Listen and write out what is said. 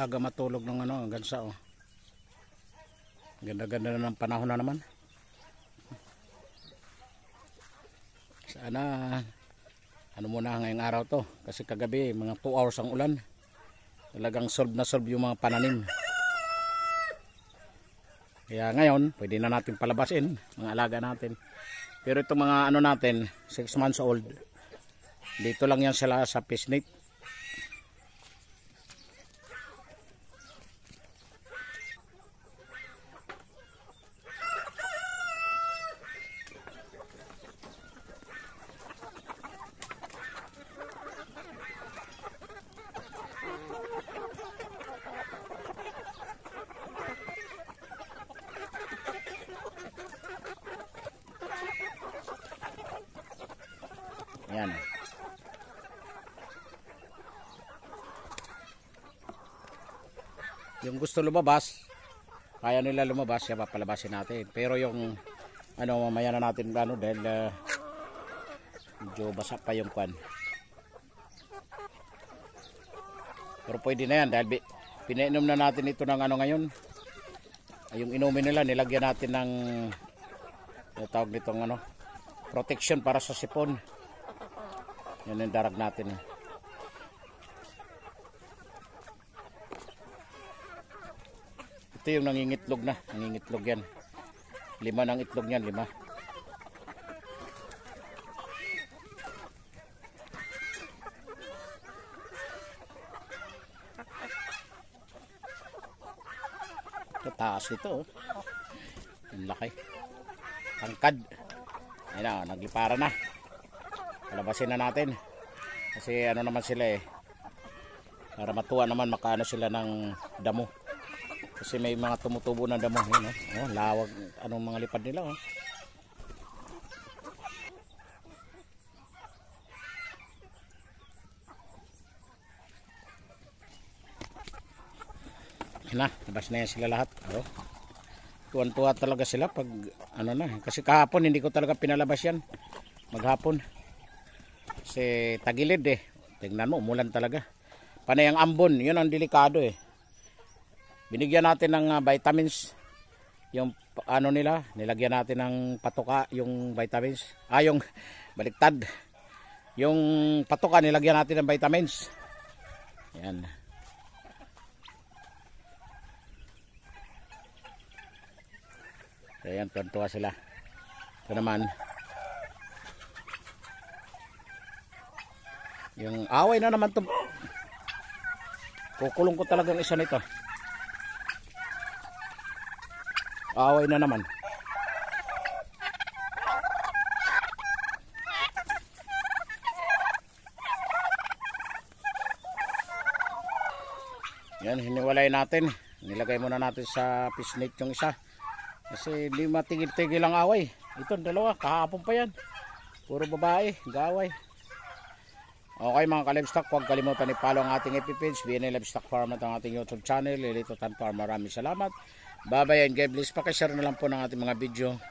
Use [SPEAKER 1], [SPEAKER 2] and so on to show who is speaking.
[SPEAKER 1] aga matulog ng ano, gansa oh. Ganda-ganda na ng panahon na naman. Sana ano muna ngayong araw to kasi kagabi mga 2 hours ang ulan. Talagang solve na solve yung mga pananim. Kaya ngayon pwede na natin palabasin mga alaga natin. Pero itong mga ano natin 6 months old, dito lang yan sila sa pisnit. Yan. Yung gusto lumabas, kaya nila lumabas, siya papalabasin natin. Pero yung ano mamaya na natin ano dahil medyo basa pa yung kwan. Pero pwede na yan dahil pinainom na natin ito ng ano ngayon. Yung inumin nila nilagyan natin ng tawag nitong ano, protection para sa sipon. Yan yung darag natin. Ito yung nangingitlog na. Nangingitlog yan. 5 ng itlog niyan. 5. Ito taas ito. Ang laki. Tangkad. Ayan na. Naglipara na. Palabasin na natin kasi ano naman sila para matuwa naman makaano sila ng damo kasi may mga tumutubo ng damo yun, oh, lawag anong mga lipad nila oh. Na, labas na yan sila lahat oh. Tuwan-tuwa talaga sila pag ano na kasi kahapon hindi ko talaga pinalabas yan maghapon. Kasi tagilid tingnan mo umulan talaga. Panay ang ambon, yun ang delikado Binigyan natin ng vitamins. Yung ano nila, nilagyan natin ng patuka yung vitamins. Yung baliktad. Yung patuka nilagyan natin ng vitamins. Yan. Ayan, tuwa sila. Ito naman. Yung away na naman to. Kukulong ko talagang isa nito. Away na naman. Yan, hiniwalay natin. Nilagay muna natin sa pisnit yung isa. Kasi hindi matigil-tigil ang away. Ito, dalawa. Kahapon pa yan. Puro babae. Gaway. Okay mga ka-livestock, huwag kalimutan i-follow ang ating FB page, BNA Livestock Farm at ang ating YouTube channel, Lilito Tan Farm. Maraming salamat. Bye bye and God bless. Pakishare na lang po ng ating mga video.